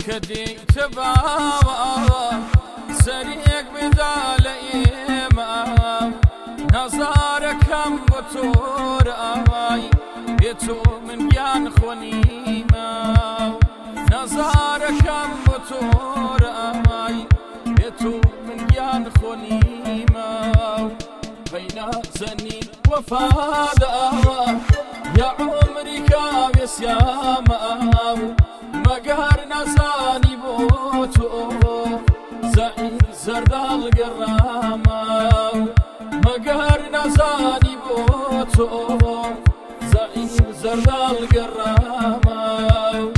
كديت بابا سريك بدال إيما نظاركم بطور آي بيتو من جان خونيما نظاركم بطور آي بيتو من جان خونيما بين زنين وفادا يا عمري كابس يا ماو مقهر نزاني بوتو زعيم زردال قراماو مقهر نزاني بوتو زعيم زردال قراماو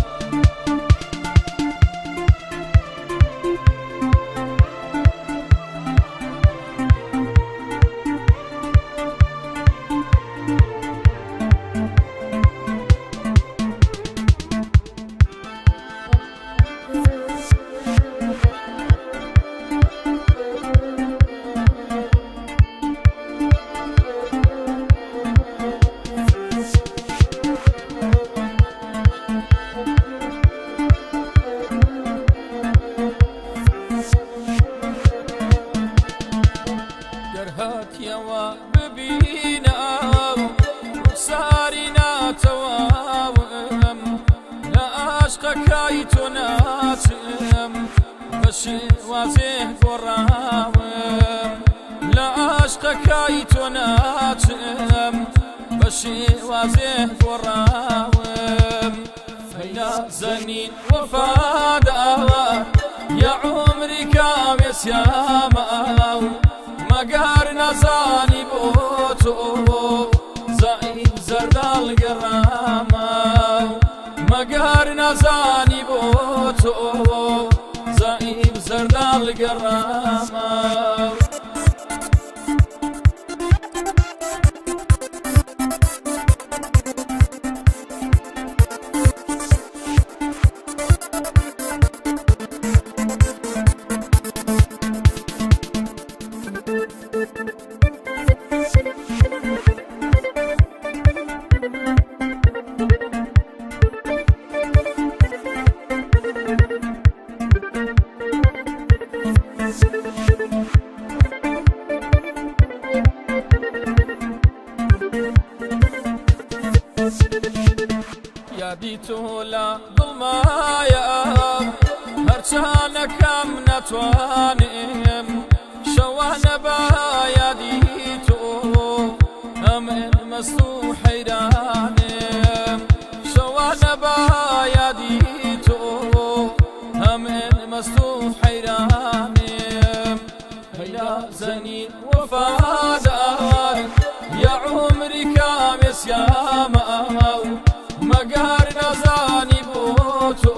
يوا ببينا وصارنا توام لا أشقى كايتنا تم بشي وازه قرام لا أشقى كايتنا تم بشي وازه قرام فيا زنين وفادا يا عمري كامس يا ماو مقهر نزاني بوتو زعيم زردال قراما مقهر نزاني بوتو زعيم زردال قراما ياديتو لا ظلمايا هرشانا كم نتوانم شوانا باياديتو أمن مسلو حيرانم شوانا باياديتو أمن مسلو حيرانم هيا زنين وفادار يا عمري كامس يا ماو مقهر نزاني بوتو